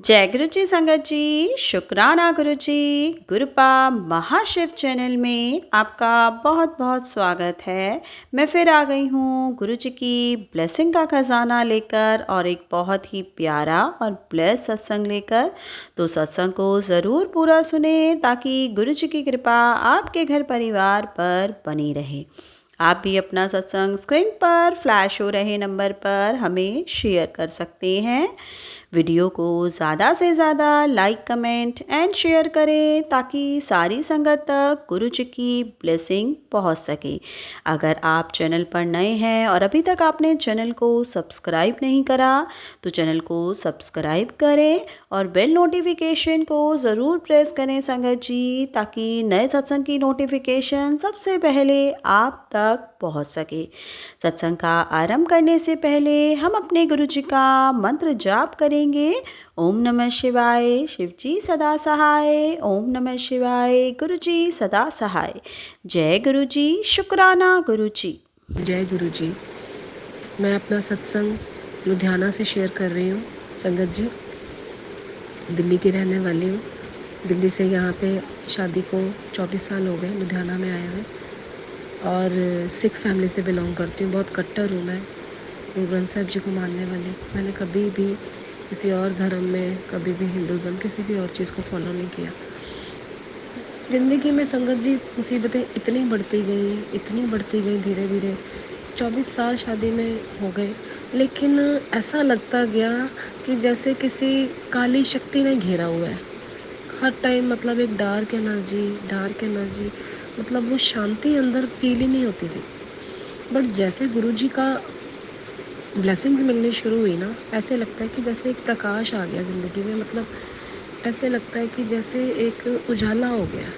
जय गुरु जी संगत जी, शुक्राना गुरु जी। गुरुपा महाशिव चैनल में आपका बहुत बहुत स्वागत है। मैं फिर आ गई हूँ गुरु जी की ब्लेसिंग का खजाना लेकर और एक बहुत ही प्यारा और ब्लेस सत्संग लेकर। तो सत्संग को ज़रूर पूरा सुने ताकि गुरु जी की कृपा आपके घर परिवार पर बनी रहे। आप भी अपना सत्संग स्क्रीन पर फ्लैश हो रहे नंबर पर हमें शेयर कर सकते हैं। वीडियो को ज़्यादा से ज़्यादा लाइक कमेंट एंड शेयर करें ताकि सारी संगत तक गुरु जी की ब्लेसिंग पहुंच सके। अगर आप चैनल पर नए हैं और अभी तक आपने चैनल को सब्सक्राइब नहीं करा तो चैनल को सब्सक्राइब करें और बेल नोटिफिकेशन को ज़रूर प्रेस करें संगत जी, ताकि नए सत्संग की नोटिफिकेशन सबसे पहले आप तक पहुंच सके। सत्संग का आरंभ करने से पहले हम अपने गुरु जी का मंत्र जाप करेंगे। ओम नमः शिवाय, शिव जी सदा सहाय। ओम नमः शिवाय, गुरु जी सदा सहाय। जय गुरु जी, शुक्राना गुरु जी। जय गुरु जी। मैं अपना सत्संग लुधियाना से शेयर कर रही हूँ संगत जी। दिल्ली की रहने वाली हूँ। दिल्ली से यहाँ पे शादी को 24 साल हो गए, लुधियाना में आए हुए। और सिख फैमिली से बिलोंग करती हूँ। बहुत कट्टर हूँ मैं, गुरु ग्रंथ साहिब जी को मानने वाली। मैंने कभी भी किसी और धर्म में, कभी भी हिंदुज़म, किसी भी और चीज़ को फॉलो नहीं किया। ज़िंदगी में संगत जी मुसीबतें इतनी बढ़ती गई धीरे धीरे। 24 साल शादी में हो गए, लेकिन ऐसा लगता गया कि जैसे किसी काली शक्ति ने घेरा हुआ है हर टाइम। मतलब एक डार्क एनर्जी, मतलब वो शांति अंदर फील ही नहीं होती थी। बट जैसे गुरु जी का ब्लेसिंग्स मिलनी शुरू हुई ना, ऐसे लगता है कि जैसे एक प्रकाश आ गया ज़िंदगी में। मतलब ऐसे लगता है कि जैसे एक उजाला हो गया,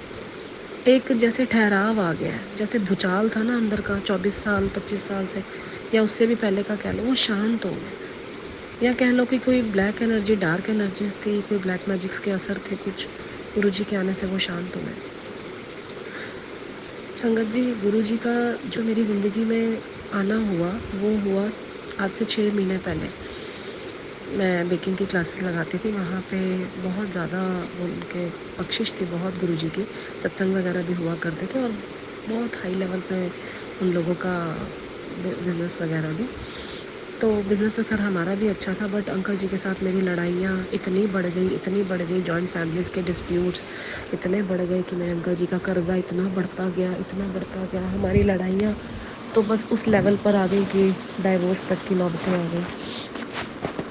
एक जैसे ठहराव आ गया है। जैसे भूचाल था ना अंदर का 24 साल 25 साल से, या उससे भी पहले का कह लो, वो शांत हो गया। या कह लो कि कोई ब्लैक एनर्जी, डार्क एनर्जीज थी, कोई ब्लैक मैजिक्स के असर थे कुछ, गुरु जी के आने से वो शांत हो गए। संगत जी, गुरु जी का जो मेरी ज़िंदगी में आना हुआ, वो हुआ आज से 6 महीने पहले। मैं बेकिंग की क्लासेस लगाती थी, वहाँ पे बहुत ज़्यादा उनके बख्शिश थी, बहुत गुरु जी की। सत्संग वगैरह भी हुआ करते थे और बहुत हाई लेवल पे उन लोगों का बिज़नेस वगैरह भी। तो बिज़नेस तो खैर हमारा भी अच्छा था, बट अंकल जी के साथ मेरी लड़ाइयाँ इतनी बढ़ गई। जॉइंट फैमिलीज़ के डिस्प्यूट्स इतने बढ़ गए कि मेरे अंकल जी का कर्ज़ा इतना बढ़ता गया। हमारी लड़ाइयाँ तो बस उस लेवल पर आ गई कि डाइवोर्स तक की नौबतें आ गई।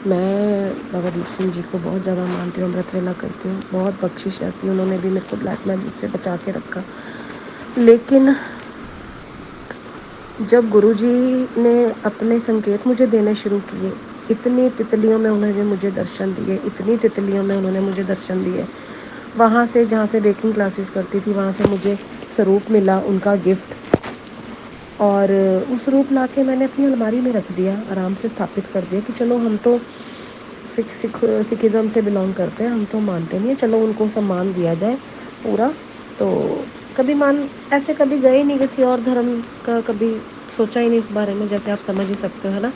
मैं बाबा दीप सिंह जी को बहुत ज़्यादा मानती हूँ, अमृत वेला करती हूँ, बहुत बख्शिश है कि उन्होंने भी मेरे को ब्लैक मैजिक से बचा के रखा। लेकिन जब गुरुजी ने अपने संकेत मुझे देने शुरू किए, इतनी तितलियों में उन्होंने मुझे दर्शन दिए। वहाँ से, जहाँ से बेकिंग क्लासेस करती थी, वहाँ से मुझे स्वरूप मिला, उनका गिफ्ट। और उस स्वरूप ला के मैंने अपनी अलमारी में रख दिया, आराम से स्थापित कर दिया कि चलो हम तो सिखिज़म से बिलोंग करते हैं, हम तो मानते नहीं हैं, चलो उनको सम्मान दिया जाए पूरा। तो कभी गए नहीं किसी और धर्म का, कभी सोचा ही नहीं इस बारे में, जैसे आप समझ ही सकते हो, है ना।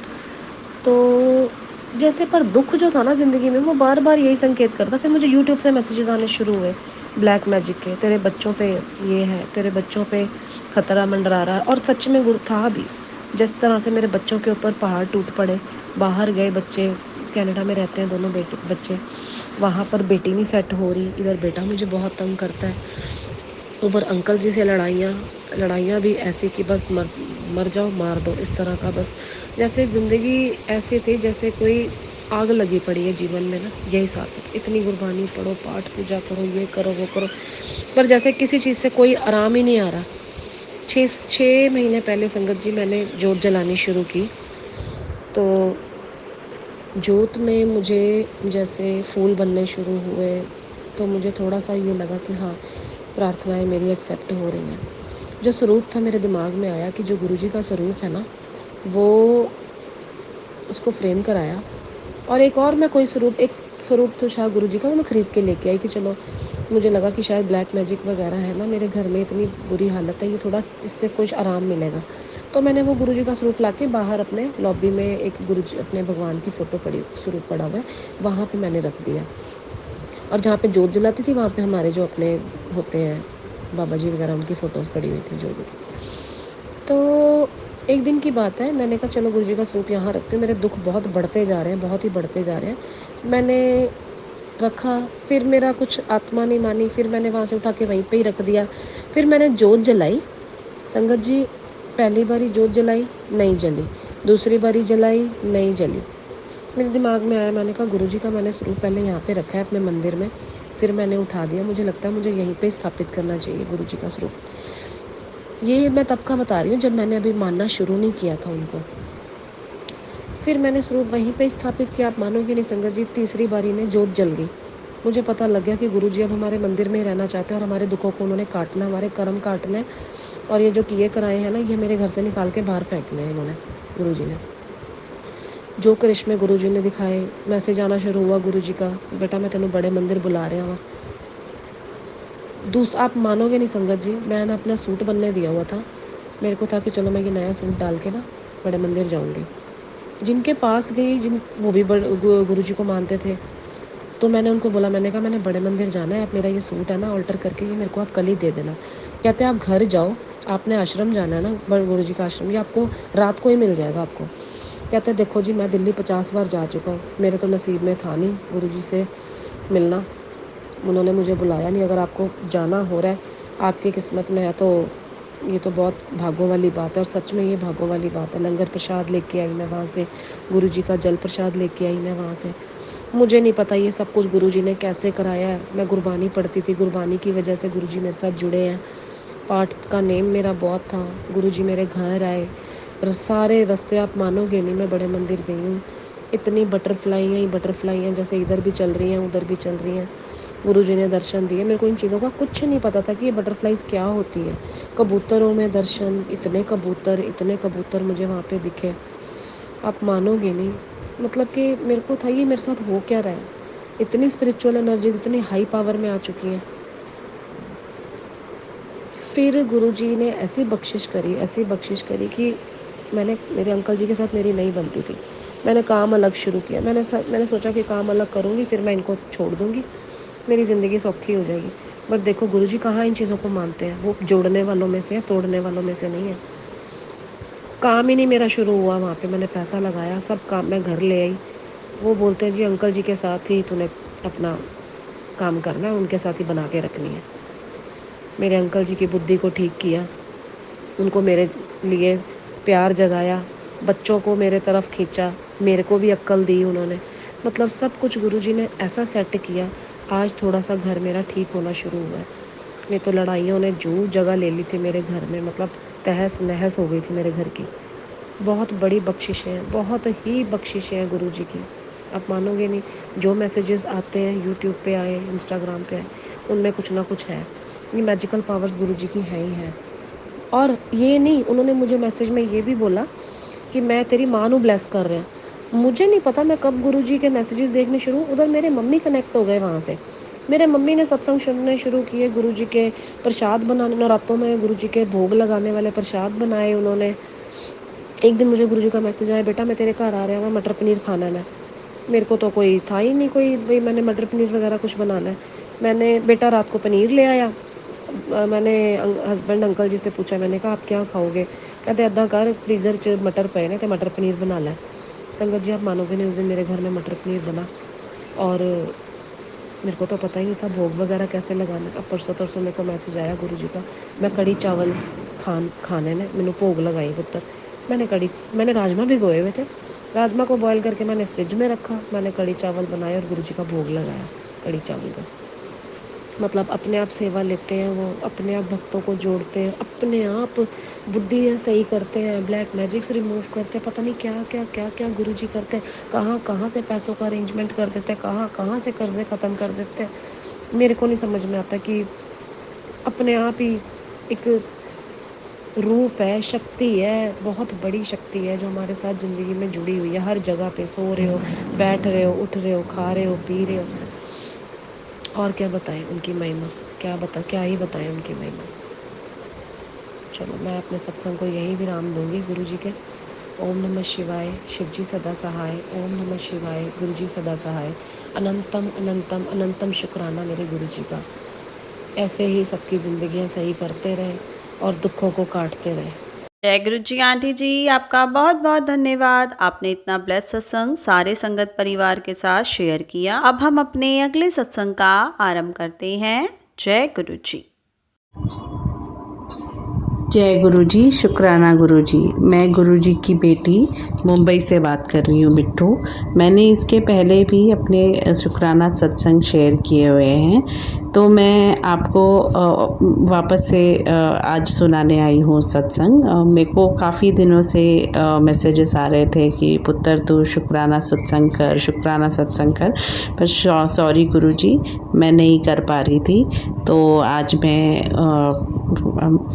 तो जैसे पर दुख जो था ना ज़िंदगी में, वो बार बार यही संकेत करता। फिर मुझे यूट्यूब से मैसेजेस आने शुरू हुए ब्लैक मैजिक के, तेरे बच्चों पे ये है, तेरे बच्चों पे खतरा मंडरा रहा है। और सच में गुरु था भी। जिस तरह से मेरे बच्चों के ऊपर पहाड़ टूट पड़े, बाहर गए बच्चे, कनाडा में रहते हैं दोनों बच्चे, वहाँ पर बेटी नहीं सेट हो रही, इधर बेटा मुझे बहुत तंग करता है। ऊपर अंकल जी से लड़ाइयाँ भी ऐसी कि बस मर जाओ, मार दो, इस तरह का। बस जैसे ज़िंदगी ऐसी थी जैसे कोई आग लगी पड़ी है जीवन में ना, यही साथ। इतनी कुर्बानी पढ़ो, पाठ पूजा करो, ये करो वो करो, पर जैसे किसी चीज़ से कोई आराम ही नहीं आ रहा। 6 महीने पहले संगत जी मैंने जोत जलानी शुरू की। तो जोत में मुझे जैसे फूल बनने शुरू हुए, तो मुझे थोड़ा सा ये लगा कि हाँ, प्रार्थनाएं मेरी एक्सेप्ट हो रही हैं। जो स्वरूप था मेरे दिमाग में आया कि जो गुरुजी का स्वरूप है ना, वो उसको फ्रेम कराया। और मैं कोई एक स्वरूप तो शाह गुरुजी का, वो मैं ख़रीद के लेके आई कि चलो, मुझे लगा कि शायद ब्लैक मैजिक वगैरह है ना, मेरे घर में इतनी बुरी हालत है, ये थोड़ा इससे कुछ आराम मिलेगा। तो मैंने वो गुरुजी का स्वरूप लाके बाहर अपने लॉबी में, एक गुरुजी अपने भगवान की फ़ोटो पड़ी, स्वरूप पड़ा हुआ है, वहाँ पे मैंने रख दिया। और जहाँ पे जोत जलाती थी वहाँ पे हमारे जो अपने होते हैं बाबा जी वगैरह, उनकी फ़ोटोज़ पड़ी हुई थी जो भी थी। तो एक दिन की बात है, मैंने कहा चलो गुरु जी का स्वरूप यहाँ रखती हूँ, मेरे दुख बहुत बढ़ते जा रहे हैं, बहुत ही बढ़ते जा रहे हैं। मैंने रखा, फिर मेरा कुछ आत्मा नहीं मानी, फिर मैंने वहाँ से उठा के वहीं पे ही रख दिया। फिर मैंने जोत जलाई, संगत जी, पहली बारी जोत जलाई नहीं जली, दूसरी बारी जलाई नहीं जली। मेरे दिमाग में आया, मैंने कहा गुरुजी का मैंने स्वरूप पहले यहाँ पे रखा है अपने मंदिर में, फिर मैंने उठा दिया, मुझे लगता है मुझे यहीं पे स्थापित करना चाहिए गुरुजी का स्वरूप। ये मैं तब का बता रही हूँ जब मैंने अभी मानना शुरू नहीं किया था उनको। फिर मैंने स्वरूप वहीं पे स्थापित किया। आप मानोगे नहीं संगत जी, तीसरी बारी में जोत जल गई। मुझे पता लग गया कि गुरुजी अब हमारे मंदिर में ही रहना चाहते हैं और हमारे दुखों को उन्होंने काटना, हमारे कर्म काटने हैं। और ये जो किए कराए हैं ना, ये मेरे घर से निकाल के बाहर फेंकने हैं इन्होंने, गुरुजी ने। जो करिश्मे गुरुजी ने दिखाए, मैसेज आना शुरू हुआ गुरुजी का, बेटा मैं तेनों बड़े मंदिर बुला रहा हूँ। आप मानोगे नहीं संगत जी, मैंने अपना सूट बनने दिया हुआ था। मेरे को था कि चलो मैं ये नया सूट डाल के ना बड़े मंदिर जाऊँगी। जिनके पास गई, वो भी गुरुजी को मानते थे। तो मैंने उनको बोला, मैंने कहा मैंने बड़े मंदिर जाना है, आप मेरा ये सूट है ना ऑल्टर करके ये मेरे को आप कल ही दे देना। कहते हैं आप घर जाओ, आपने आश्रम जाना है ना, गुरुजी का आश्रम, ये आपको रात को ही मिल जाएगा आपको। कहते हैं देखो जी, मैं दिल्ली 50 बार जा चुका हूँ, मेरे तो नसीब में था नहीं गुरुजी से मिलना, उन्होंने मुझे बुलाया नहीं। अगर आपको जाना हो रहा है, आपकी किस्मत में है, तो ये तो बहुत भागों वाली बात है। और सच में ये भागों वाली बात है। लंगर प्रसाद लेके आई मैं वहाँ से, गुरुजी का जल प्रसाद लेके आई मैं वहाँ से। मुझे नहीं पता ये सब कुछ गुरुजी ने कैसे कराया है। मैं गुरबानी पढ़ती थी, गुरबानी की वजह से गुरुजी मेरे साथ जुड़े हैं। पाठ का नेम मेरा बहुत था, गुरुजी मेरे घर आए और सारे रास्ते, आप मानोगे नहीं, मैं बड़े मंदिर गई हूँ, इतनी बटरफ्लाई हैं जैसे इधर भी चल रही हैं उधर भी चल रही हैं। गुरुजी ने दर्शन दिए। मेरे को इन चीज़ों का कुछ नहीं पता था कि ये बटरफ्लाइज़ क्या होती है। कबूतरों में दर्शन, इतने कबूतर मुझे वहाँ पे दिखे, आप मानोगे नहीं। मतलब कि मेरे को था ये मेरे साथ हो क्या रहा है। इतनी स्पिरिचुअल एनर्जीज इतनी हाई पावर में आ चुकी हैं। फिर गुरुजी ने ऐसी बख्शिश करी कि मेरे अंकल जी के साथ मेरी नहीं बनती थी। मैंने काम अलग शुरू किया। मैंने सोचा कि काम अलग करूँगी, फिर मैं इनको छोड़ दूँगी, मेरी ज़िंदगी सौखी हो जाएगी। बट देखो गुरुजी कहाँ इन चीज़ों को मानते हैं। वो जोड़ने वालों में से है, तोड़ने वालों में से नहीं है। काम ही नहीं मेरा शुरू हुआ वहाँ पे। मैंने पैसा लगाया, सब काम मैं घर ले आई। वो बोलते हैं जी अंकल जी के साथ ही तूने अपना काम करना है, उनके साथ ही बना के रखनी है। मेरे अंकल जी की बुद्धि को ठीक किया, उनको मेरे लिए प्यार जगाया, बच्चों को मेरे तरफ खींचा, मेरे को भी अक्ल दी उन्होंने। मतलब सब कुछ गुरुजी ने ऐसा सेट किया, आज थोड़ा सा घर मेरा ठीक होना शुरू हुआ है। नहीं तो लड़ाइयों ने जो जगह ले ली थी मेरे घर में, मतलब तहस नहस हो गई थी मेरे घर की। बहुत बड़ी बख्शिशें हैं, बहुत ही बख्शिशें हैं गुरुजी की। आप मानोगे नहीं, जो मैसेजेस आते हैं यूट्यूब पे आए, इंस्टाग्राम पे आए, उनमें कुछ ना कुछ है। ये मैजिकल पावर्स गुरुजी की हैं ही हैं। और ये नहीं, उन्होंने मुझे मैसेज में ये भी बोला कि मैं तेरी माँ नू ब्लेस कर रहा हूँ। मुझे नहीं पता मैं कब गुरुजी के मैसेजेस देखने शुरू, उधर मेरे मम्मी कनेक्ट हो गए वहाँ से। मेरे मम्मी ने सत्संग सुनने शुरू किए, गुरुजी के प्रसाद बनाने, नवरात्रों में गुरुजी के भोग लगाने वाले प्रसाद बनाए उन्होंने। एक दिन मुझे गुरुजी का मैसेज आया, बेटा मैं तेरे घर आ रहा हूँ, मटर पनीर खाना है। मेरे को तो कोई था ही नहीं कोई भाई मैंने मटर पनीर वगैरह कुछ बनाना है। मैंने बेटा रात को पनीर ले आया। मैंने हस्बैंड अंकल जी से पूछा, मैंने कहा आप क्या खाओगे? कहते अद्धा कर फ्रीज़र च मटर पे ने, तो मटर पनीर बना लै। संगत जी आप मानोगे नहीं, उस दिन मेरे घर में मटर पनीर बना। और मेरे को तो पता ही नहीं था भोग वगैरह कैसे लगाना। अब परसों तरसों मेरे को मैसेज आया गुरुजी का, मैं कड़ी चावल खाने ने मैंने भोग लगाई पुत्र। मैंने राजमा भिगोए हुए थे, राजमा को बॉयल करके मैंने फ्रिज में रखा, मैंने कड़ी चावल बनाए और गुरुजी का भोग लगाया कड़ी चावल का। मतलब अपने आप सेवा लेते हैं वो, अपने आप भक्तों को जोड़ते हैं, अपने आप बुद्धि सही करते हैं, ब्लैक मैजिक्स रिमूव करते हैं, पता नहीं क्या क्या क्या क्या गुरुजी करते हैं। कहाँ कहाँ से पैसों का अरेंजमेंट कर देते हैं, कहाँ कहाँ से कर्जे ख़त्म कर देते हैं। मेरे को नहीं समझ में आता कि अपने आप ही एक रूप है, शक्ति है, बहुत बड़ी शक्ति है जो हमारे साथ ज़िंदगी में जुड़ी हुई है। हर जगह पे सो रहे हो, बैठ रहे हो, उठ रहे हो, खा रहे हो, पी रहे हो। और क्या बताएं उनकी महिमा, क्या ही बताएं उनकी महिमा। चलो मैं अपने सत्संग को यहीं विराम दूंगी गुरुजी के। ओम नमः शिवाय, शिवजी सदा सहाय। ओम नमः शिवाय, गुरुजी सदा सहाय। अनंतम अनंतम अनंतम शुक्राना मेरे गुरु जी का। ऐसे ही सबकी ज़िंदगियाँ सही करते रहें और दुखों को काटते रहें। जय गुरु जी आंटी जी, आपका बहुत बहुत धन्यवाद। आपने इतना ब्लेस सत्संग सारे संगत परिवार के साथ शेयर किया। अब हम अपने अगले सत्संग का आरंभ करते हैं। जय गुरु जी। जय गुरु जी, शुक्राना गुरु जी। मैं गुरु जी की बेटी मुंबई से बात कर रही हूँ, मिट्ठू। मैंने इसके पहले भी अपने शुक्राना सत्संग शेयर किए हुए हैं, तो मैं आपको वापस से आज सुनाने आई हूँ सत्संग। मेरे को काफ़ी दिनों से मैसेजेस आ रहे थे कि पुत्र तू शुक्राना सत्संग कर, शुक्राना सत्संग कर, पर सॉरी गुरु जी, मैं नहीं कर पा रही थी। तो आज मैं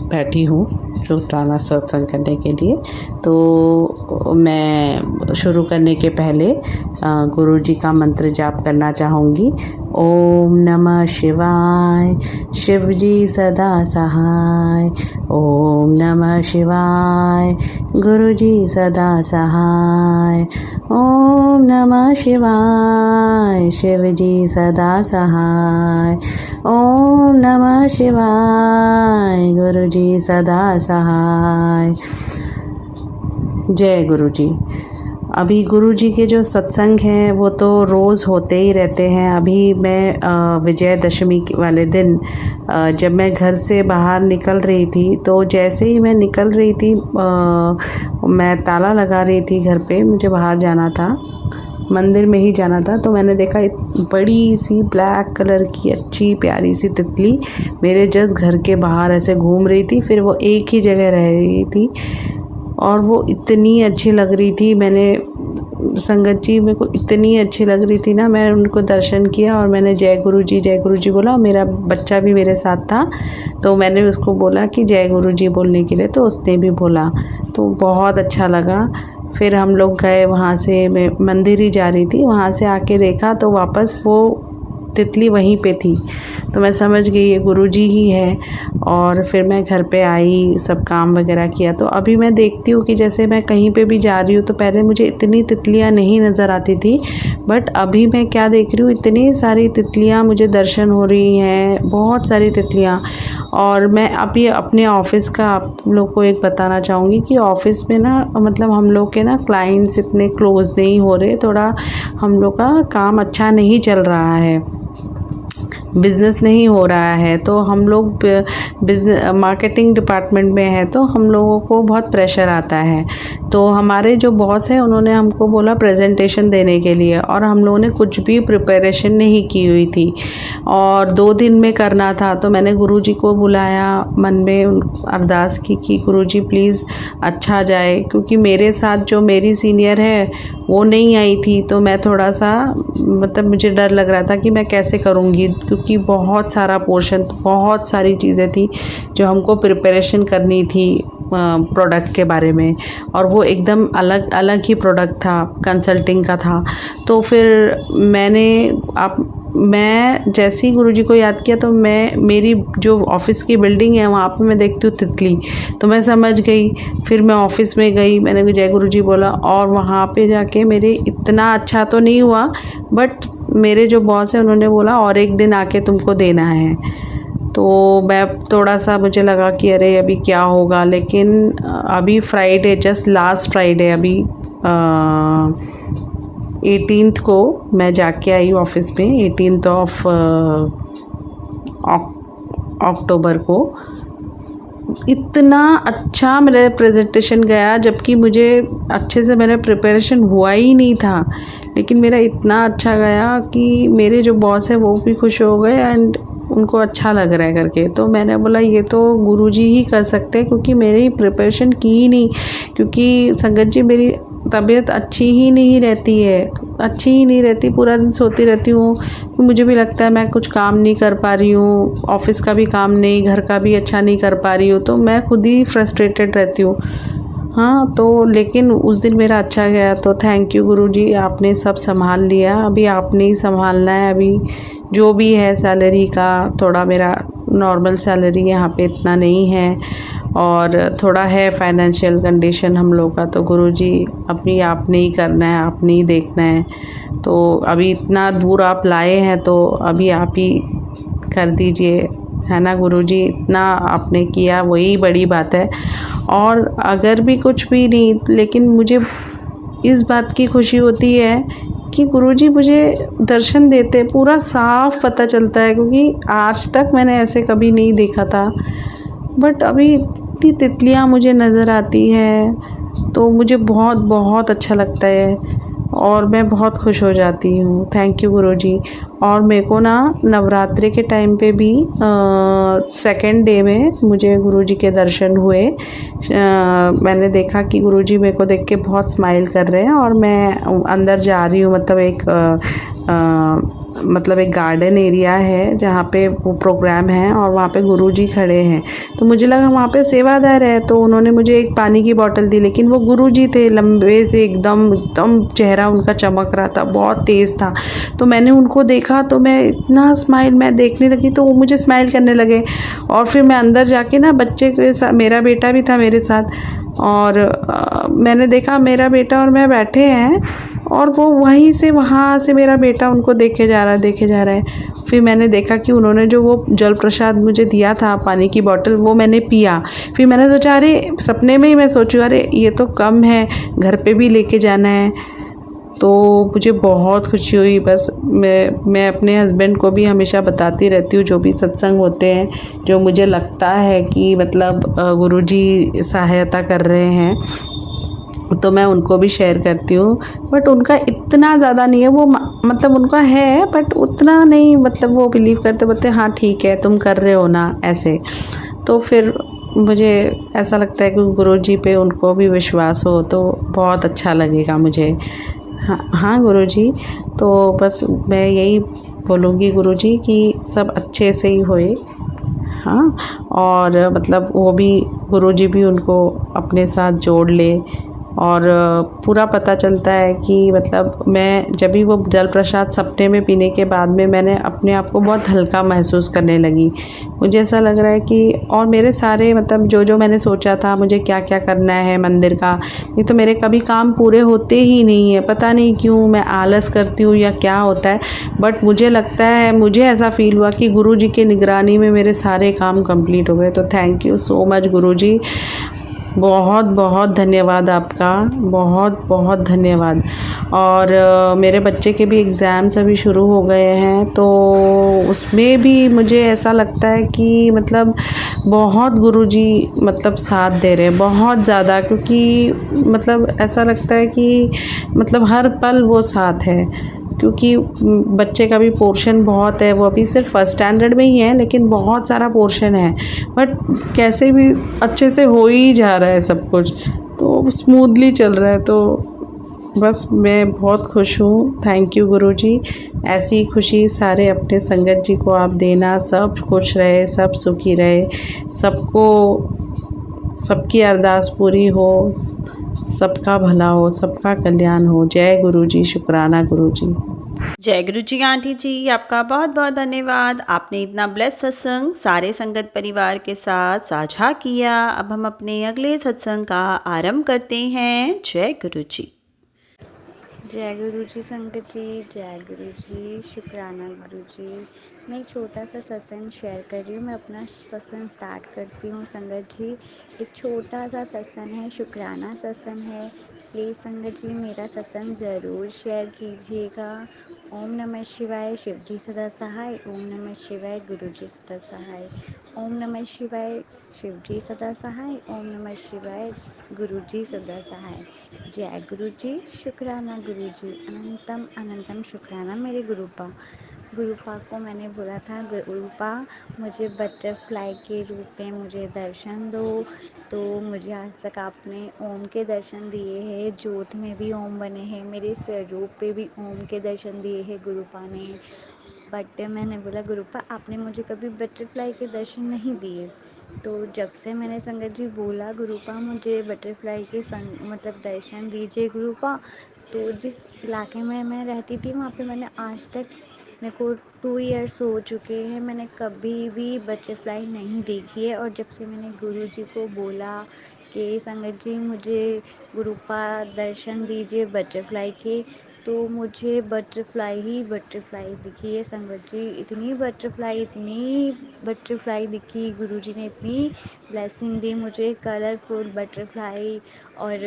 बैठी हूँ शुक्राना सत्संग करने के लिए। तो मैं शुरू करने के पहले गुरु जी का मंत्र जाप करना चाहूँगी। ओम नमः शिवाय, शिव जी सदा सहाय। ओम नमः शिवाय, गुरु जी सदा सहाय। ओम नमः शिवाय, शिव जी सदा सहाय। ओम नमः शिवाय, गुरु जी सदा सहाय। जय गुरु जी। अभी गुरु जी के जो सत्संग हैं वो तो रोज़ होते ही रहते हैं। अभी मैं विजयदशमी वाले दिन जब मैं घर से बाहर निकल रही थी, तो जैसे ही मैं निकल रही थी, मैं ताला लगा रही थी घर पे, मुझे बाहर जाना था, मंदिर में ही जाना था, तो मैंने देखा एक बड़ी सी ब्लैक कलर की अच्छी प्यारी सी तितली मेरे जस्ट घर के बाहर ऐसे घूम रही थी। फिर वो एक ही जगह रह रही थी और वो इतनी अच्छी लग रही थी। मैंने संगत जी, मेरे को इतनी अच्छी लग रही थी ना, मैं उनको दर्शन किया और मैंने जय गुरु जी बोला। मेरा बच्चा भी मेरे साथ था, तो मैंने उसको बोला कि जय गुरु जी बोलने के लिए, तो उसने भी बोला, तो बहुत अच्छा लगा। फिर हम लोग गए वहाँ से, मैं मंदिर ही जा रही थी, वहाँ से आके देखा तो वापस वो तितली वहीं पे थी, तो मैं समझ गई ये गुरुजी ही है। और फिर मैं घर पे आई, सब काम वगैरह किया। तो अभी मैं देखती हूँ कि जैसे मैं कहीं पे भी जा रही हूँ, तो पहले मुझे इतनी तितलियाँ नहीं नज़र आती थी, बट अभी मैं क्या देख रही हूँ, इतनी सारी तितलियाँ मुझे दर्शन हो रही हैं, बहुत सारी तितलियाँ। और मैं अभी अपने ऑफ़िस का आप लोग को एक बताना चाहूँगी कि ऑफ़िस में ना, मतलब हम लोग के ना क्लाइंट्स इतने क्लोज़ नहीं हो रहे, थोड़ा हम लोग का काम अच्छा नहीं चल रहा है, बिज़नेस नहीं हो रहा है। तो हम लोग बिज़नेस मार्केटिंग डिपार्टमेंट में है, तो हम लोगों को बहुत प्रेशर आता है। तो हमारे जो बॉस हैं, उन्होंने हमको बोला प्रेजेंटेशन देने के लिए, और हम लोगों ने कुछ भी प्रिपरेशन नहीं की हुई थी और 2 दिन में करना था। तो मैंने गुरुजी को बुलाया, मन में अरदास की कि गुरुजी प्लीज़ अच्छा जाए, क्योंकि मेरे साथ जो मेरी सीनियर है वो नहीं आई थी, तो मैं थोड़ा सा, मतलब मुझे डर लग रहा था कि मैं कैसे करूँगी, क्योंकि बहुत सारा पोर्शन, बहुत सारी चीज़ें थी जो हमको प्रिपरेशन करनी थी प्रोडक्ट के बारे में, और वो एकदम अलग अलग ही प्रोडक्ट था, कंसल्टिंग का था। तो फिर मैं जैसे ही गुरुजी को याद किया, तो मेरी जो ऑफ़िस की बिल्डिंग है वहाँ पे मैं देखती हूँ तितली, तो मैं समझ गई। फिर मैं ऑफ़िस में गई, मैंने जय गुरुजी बोला, और वहाँ पे जाके मेरे इतना अच्छा तो नहीं हुआ, बट मेरे जो बॉस हैं उन्होंने बोला और एक दिन आके तुमको देना है। तो मैं थोड़ा सा, मुझे लगा कि अरे अभी क्या होगा, लेकिन अभी फ्राइडे, जस्ट लास्ट फ्राइडे, अभी 18th को मैं जाके आई ऑफिस में, 18th ऑफ अक्टूबर को। इतना अच्छा मेरा प्रेजेंटेशन गया, जबकि मुझे अच्छे से मेरा प्रिपरेशन हुआ ही नहीं था, लेकिन मेरा इतना अच्छा गया कि मेरे जो बॉस है वो भी खुश हो गए एंड उनको अच्छा लग रहा है करके। तो मैंने बोला ये तो गुरुजी ही कर सकते हैं, क्योंकि मेरी प्रिपरेशन की ही नहीं, क्योंकि संगत जी मेरी तबीयत अच्छी ही नहीं रहती, पूरा दिन सोती रहती हूँ। मुझे भी लगता है मैं कुछ काम नहीं कर पा रही हूँ, ऑफिस का भी काम नहीं, घर का भी अच्छा नहीं कर पा रही हूँ, तो मैं खुद ही फ्रस्ट्रेटेड रहती हूँ। हाँ, तो लेकिन उस दिन मेरा अच्छा गया, तो थैंक यू गुरुजी, आपने सब संभाल लिया। अभी आपने ही संभालना है। अभी जो भी है सैलरी का, थोड़ा मेरा नॉर्मल सैलरी यहाँ पे इतना नहीं है, और थोड़ा है फाइनेंशियल कंडीशन हम लोग का, तो गुरुजी अपनी आपने ही करना है, आपने ही देखना है। तो अभी इतना दूर आप लाए हैं तो अभी आप ही कर दीजिए, है ना गुरुजी। इतना आपने किया वही बड़ी बात है। और अगर भी कुछ भी नहीं, लेकिन मुझे इस बात की खुशी होती है कि गुरुजी मुझे दर्शन देते, पूरा साफ पता चलता है, क्योंकि आज तक मैंने ऐसे कभी नहीं देखा था। बट अभी इतनी तितलियाँ मुझे नज़र आती हैं तो मुझे बहुत बहुत अच्छा लगता है और मैं बहुत खुश हो जाती हूँ। थैंक यू गुरुजी। और मेरे को ना नवरात्रि के टाइम पे भी सेकंड डे में मुझे गुरुजी के दर्शन हुए। मैंने देखा कि गुरुजी मेरे को देख के बहुत स्माइल कर रहे हैं और मैं अंदर जा रही हूँ, मतलब एक गार्डन एरिया है जहाँ पे वो प्रोग्राम है और वहाँ पे गुरुजी खड़े हैं। तो मुझे लगा वहाँ पे सेवादार है, तो उन्होंने मुझे एक पानी की बोतल दी, लेकिन वो गुरुजी थे, लंबे से एकदम एकदम चेहरा उनका चमक रहा था, बहुत तेज़ था। तो मैंने उनको देखा तो मैं इतना स्माइल मैं देखने लगी, तो वो मुझे स्माइल करने लगे। और फिर मैं अंदर जाके ना बच्चे के साथ, मेरा बेटा भी था मेरे साथ, और मैंने देखा मेरा बेटा और मैं बैठे हैं और वो वहीं से वहाँ से मेरा बेटा उनको देखे जा रहा है। फिर मैंने देखा कि उन्होंने जो वो जल प्रसाद मुझे दिया था, पानी की बोतल, वो मैंने पिया। फिर मैंने सोचा, अरे सपने में ही मैं सोचूं, अरे ये तो कम है, घर पे भी लेके जाना है। तो मुझे बहुत खुशी हुई। बस मैं अपने हस्बैंड को भी हमेशा बताती रहती हूँ, जो भी सत्संग होते हैं, जो मुझे लगता है कि मतलब गुरुजी सहायता कर रहे हैं, तो मैं उनको भी शेयर करती हूँ। बट उनका इतना ज़्यादा नहीं है, वो मतलब उनका है बट उतना नहीं, मतलब वो बिलीव करते, बोलते हाँ ठीक है तुम कर रहे हो ना, ऐसे। तो फिर मुझे ऐसा लगता है कि गुरुजी पे उनको भी विश्वास हो तो बहुत अच्छा लगेगा मुझे। हाँ हाँ गुरुजी, तो बस मैं यही बोलूँगी गुरुजी कि सब अच्छे से ही होए। हाँ, और मतलब वो भी, गुरुजी भी उनको अपने साथ जोड़ ले। और पूरा पता चलता है कि मतलब मैं जब भी वो जल प्रसाद सपने में पीने के बाद में मैंने अपने आप को बहुत हल्का महसूस करने लगी। मुझे ऐसा लग रहा है कि, और मेरे सारे मतलब जो जो मैंने सोचा था मुझे क्या क्या करना है मंदिर का, ये तो मेरे कभी काम पूरे होते ही नहीं है। पता नहीं क्यों, मैं आलस करती हूँ या क्या होता है, बट मुझे लगता है, मुझे ऐसा फील हुआ कि गुरुजी की निगरानी में मेरे सारे काम कंप्लीट हो गए। तो थैंक यू सो मच गुरुजी, बहुत बहुत धन्यवाद आपका, बहुत बहुत धन्यवाद। और मेरे बच्चे के भी एग्ज़ाम्स अभी शुरू हो गए हैं, तो उसमें भी मुझे ऐसा लगता है कि मतलब बहुत गुरुजी मतलब साथ दे रहे हैं, बहुत ज़्यादा, क्योंकि मतलब ऐसा लगता है कि मतलब हर पल वो साथ है। क्योंकि बच्चे का भी पोर्शन बहुत है, वो अभी सिर्फ फर्स्ट स्टैंडर्ड में ही है, लेकिन बहुत सारा पोर्शन है, बट कैसे भी अच्छे से हो ही जा रहा है सब कुछ, तो स्मूथली चल रहा है। तो बस मैं बहुत खुश हूँ। थैंक यू गुरुजी। ऐसी खुशी सारे अपने संगत जी को आप देना, सब खुश रहे, सब सुखी रहे, सबको, सबकी अरदास पूरी हो, सबका भला हो, सबका कल्याण हो। जय गुरुजी, शुक्राना गुरुजी। जय गुरु जी आंटी जी, आपका बहुत बहुत धन्यवाद। आपने इतना ब्लेस सत्संग सारे संगत परिवार के साथ साझा किया। अब हम अपने अगले सत्संग का आरंभ करते हैं। जय गुरु जी। जय गुरु जी संगत जी, जय गुरु जी, शुक्राना गुरु जी। मैं एक छोटा सा सत्संग शेयर कर रही हूँ। मैं अपना सत्संग स्टार्ट करती हूँ संगत जी। एक छोटा सा सत्संग है, शुक्राना सत्संग है। प्लीज़ संगत जी मेरा सत्संग ज़रूर शेयर कीजिएगा। ओम नमः शिवाय, शिव जी सदा सहाय। ओम नमः शिवाय, गुरु जी सदा सहाय। ओम नमः शिवाय, शिव जी सदा सहाय। ओम नमः शिवाय, गुरु जी सदा सहाय। जय गुरु जी, शुक्राना गुरु जी, अनंतम अनंतम शुक्राना मेरे गुरुपा को मैंने बोला था, गुरुपा मुझे बटरफ्लाई के रूप में मुझे दर्शन दो। तो मुझे आज तक आपने ओम के दर्शन दिए हैं, ज्योत में भी ओम बने हैं, मेरे स्वरूप पे भी ओम के दर्शन दिए हैं गुरुपा ने। बट मैंने बोला गुरुपा आपने मुझे कभी बटरफ्लाई के दर्शन नहीं दिए। तो जब से मैंने संगत जी बोला गुरुपा मुझे बटरफ्लाई के मतलब दर्शन दीजिए गुरुपा, तो जिस इलाके में मैं रहती थी वहाँ पे मैंने आज तक मेरे को 2 इयर्स हो चुके हैं, मैंने कभी भी बटरफ्लाई नहीं देखी है। और जब से मैंने गुरुजी को बोला कि संगत जी मुझे गुरुपा दर्शन दीजिए बटरफ्लाई के, तो मुझे बटरफ्लाई ही बटरफ्लाई दिखी है संगत जी। इतनी बटरफ्लाई दिखी, गुरुजी ने इतनी ब्लेसिंग दी मुझे, कलरफुल बटरफ्लाई। और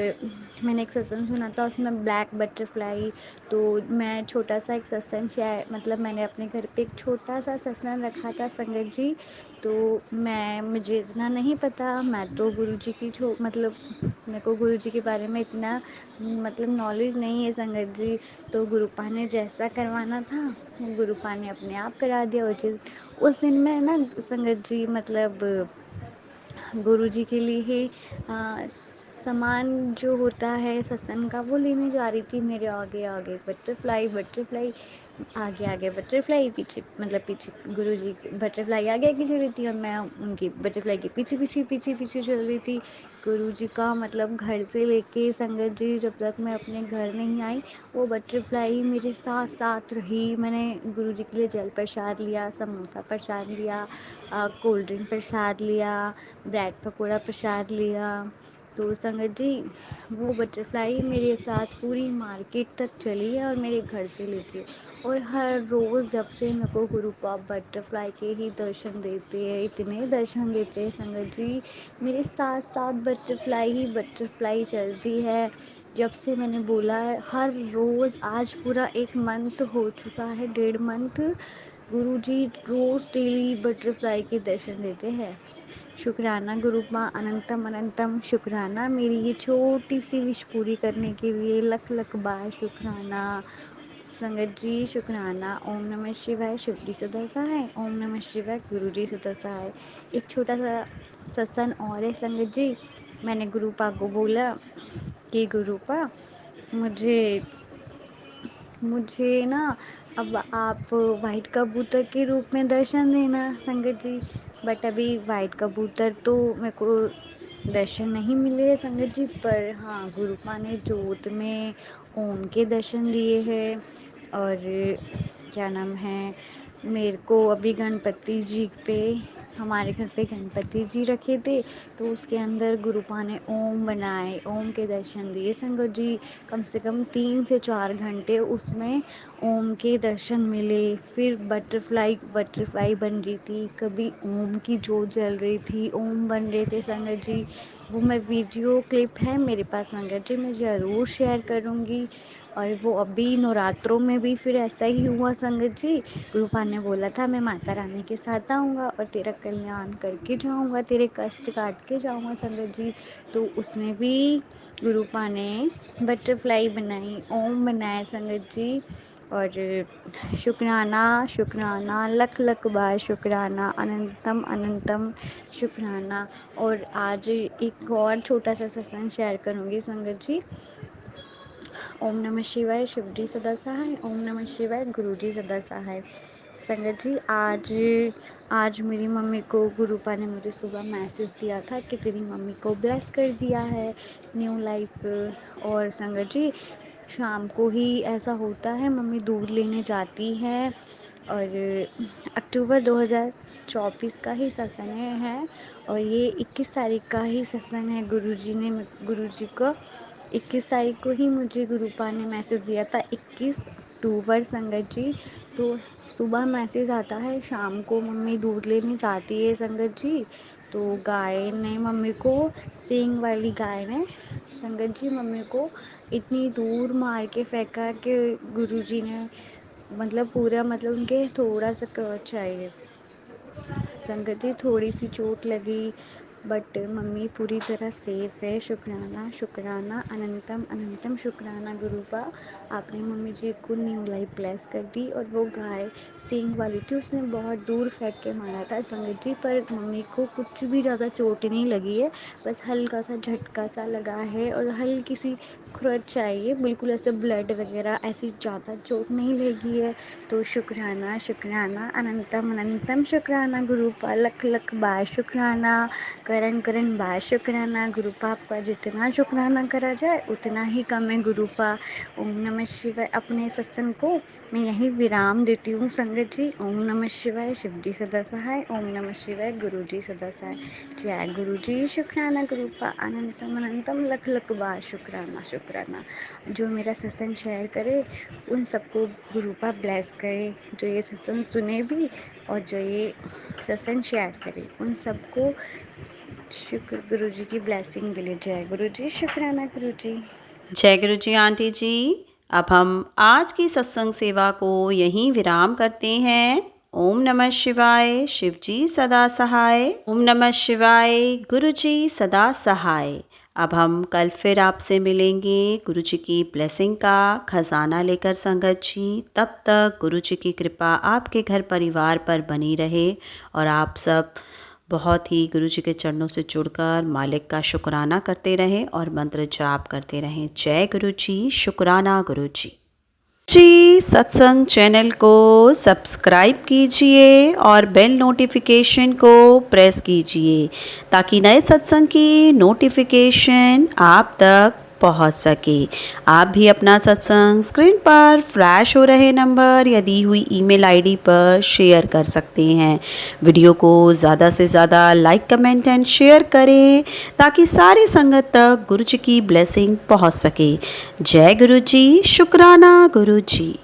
मैंने एक सत्संग सुना था उसमें ब्लैक बटरफ्लाई। तो मैं छोटा सा एक सत्संग शेयर मतलब मैंने अपने घर पे एक छोटा सा सत्संग रखा था संगत जी। तो मुझे इतना नहीं पता, मैं तो गुरुजी की मतलब मेरे को गुरुजी के बारे में इतना मतलब नॉलेज नहीं है संगत जी। तो गुरुपा ने जैसा करवाना था वो गुरुपा ने अपने आप करा दिया वो चीज़। उस दिन मैं ना संगत जी मतलब गुरुजी के लिए ही सामान जो होता है सत्संग का वो लेने जा रही थी। मेरे आगे आगे बटरफ्लाई बटरफ्लाई, आगे आगे बटरफ्लाई, पीछे मतलब पीछे गुरुजी बटरफ्लाई आगे आगे चल रही थी और मैं उनकी बटरफ्लाई के पीछे पीछे पीछे पीछे चल रही थी। गुरुजी का मतलब घर से लेके संगत जी जब तक मैं अपने घर नहीं आई वो बटरफ्लाई मेरे साथ साथ रही। मैंने गुरुजी के लिए जल प्रसाद लिया, समोसा प्रसाद लिया, कोल्ड ड्रिंक प्रसाद लिया, ब्रेड पकौड़ा प्रसाद लिया। तो संगत जी वो बटरफ्लाई मेरे साथ पूरी मार्केट तक चली है और मेरे घर से लेके। और हर रोज़ जब से मेरे को गुरुपा बटरफ्लाई के ही दर्शन देते हैं, इतने दर्शन देते हैं संगत जी, मेरे साथ साथ बटरफ्लाई ही बटरफ्लाई चलती है। जब से मैंने बोला है हर रोज़, आज पूरा 1 मंथ हो चुका है, 1.5 मंथ, गुरुजी रोज़ डेली बटरफ्लाई के दर्शन देते हैं। शुक्राना गुरुपा, अनंतम अनंतम शुक्राना, मेरी ये छोटी सी विश पूरी करने के लिए लख लख बार शुक्राना संगत जी, शुक्राना। ओम नमः शिवाय, शिवजी सदा सहाय। ओम नमः शिवाय, गुरुजी सदा सहाय। एक छोटा सा सत्संग और है संगत जी। मैंने गुरुपा को बोला कि गुरुपा मुझे मुझे ना अब आप वाइट कबूतर के रूप में दर्शन देना संगत जी। बट अभी वाइट कबूतर तो मेरे को दर्शन नहीं मिले हैं संगत जी, पर हाँ गुरुपा ने जोत में ओम के दर्शन दिए हैं। और क्या नाम है, मेरे को अभी गणपति जी पे, हमारे घर पे गणपति जी रखे थे तो उसके अंदर गुरुपा ने ओम बनाए, ओम के दर्शन दिए संगत जी। कम से कम 3 से 4 घंटे उसमें ओम के दर्शन मिले। फिर बटरफ्लाई बटरफ्लाई बन रही थी, कभी ओम की जोत जल रही थी, ओम बन रहे थे संगत जी। वो मैं वीडियो क्लिप है मेरे पास संगत जी, मैं ज़रूर शेयर करूँगी। और वो अभी नवरात्रों में भी फिर ऐसा ही हुआ संगत जी। गुरुपा ने बोला था मैं माता रानी के साथ आऊँगा और तेरा कल्याण करके जाऊँगा, तेरे कष्ट काट के जाऊँगा संगत जी। तो उसमें भी गुरुपा ने बटरफ्लाई बनाई, ओम बनाया संगत जी। और शुक्राना शुक्राना, लख लख बार शुक्राना, अनंतम अनंतम शुक्राना। और आज एक और छोटा सा सत्संग शेयर करूँगी संगत जी। ओम नमः शिवाय, शिवजी सदा सहाय। ओम नमः शिवाय, गुरुजी सदा सहाय। संगत जी आज मेरी मम्मी को गुरुपा ने मुझे सुबह मैसेज दिया था कि तेरी मम्मी को ब्लेस कर दिया है न्यू लाइफ। और संगत जी शाम को ही ऐसा होता है, मम्मी दूध लेने जाती है। और अक्टूबर 2024 का ही सत्संग है और ये 21 तारीख का ही सत्संग है। गुरुजी को 21 तारीख को ही मुझे गुरुपा ने मैसेज दिया था, 21 अक्टूबर संगत जी। तो सुबह मैसेज आता है, शाम को मम्मी दूध लेने जाती है संगत जी। तो गाय ने मम्मी को, सींग वाली गाय ने संगत जी मम्मी को इतनी दूर मार के फेंका कि गुरुजी ने मतलब पूरा मतलब उनके थोड़ा सा क्रॉच चाहिए संगत जी, थोड़ी सी चोट लगी बट मम्मी पूरी तरह सेफ है। शुक्राना शुक्राना, अनंतम अनंतम शुक्राना गुरुपा, आपने मम्मी जी को न्यू लाइफ ब्लेस कर दी। और वो गाय सींग वाली थी, उसने बहुत दूर फेंक के मारा था संगत जी, पर मम्मी को कुछ भी ज़्यादा चोट नहीं लगी है, बस हल्का सा झटका सा लगा है और हल्की सी खुरच चाहिए, बिल्कुल ऐसे ब्लड वगैरह ऐसी ज़्यादा चोट नहीं लगी है। तो शुक्राना शुक्राना, अनंतम अनंतम शुक्राना गुरुपा, लख लख बार शुक्राना। करन करन बार शुक्राना गुरुपा। आपका जितना शुक्राना करा जाए उतना ही कम है गुरुपा। ओम नमः शिवाय। अपने सत्संग को मैं यही विराम देती हूँ संगत जी। ओम नमः शिवाय। शिव जी सदा सहाय। ओम नमः शिवाय। गुरु जी सदा सहाय। जय गुरु जी। शुक्राना गुरुपा। अनंतम अनंतम लख लख बार शुक्राना शुक्राना। जो मेरा सत्संग शेयर करे उन सबको गुरुपा ब्लेस करे, जो ये सत्संग सुने भी और जो ये सत्संग शेयर करे उन सबको शुक्र गुरु जी की ब्लेसिंग मिले। जय गुरु जी। शुक्राना गुरु जी। जय गुरु जी आंटी जी। अब हम आज की सत्संग सेवा को यहीं विराम करते हैं। ओम नमः शिवाय। शिव जी सदा सहाय। ओम नमः शिवाय। गुरु जी सदा सहाय। अब हम कल फिर आपसे मिलेंगे गुरु जी की ब्लेसिंग का खजाना लेकर संगत जी। तब तक गुरु जी की कृपा आपके घर परिवार पर बनी रहे और आप सब बहुत ही गुरु जी के चरणों से जुड़कर मालिक का शुक्राना करते रहें और मंत्र जाप करते रहें। जय गुरु जी। शुक्राना गुरु जी। सत्संग चैनल को सब्सक्राइब कीजिए और बेल नोटिफिकेशन को प्रेस कीजिए ताकि नए सत्संग की नोटिफिकेशन आप तक पहुंच सके। आप भी अपना सत्संग स्क्रीन पर फ्लैश हो रहे नंबर या दी हुई ईमेल आईडी पर शेयर कर सकते हैं। वीडियो को ज़्यादा से ज़्यादा लाइक कमेंट एंड शेयर करें ताकि सारी संगत तक गुरु जी की ब्लेसिंग पहुंच सके। जय गुरु जी। शुक्राना गुरु जी।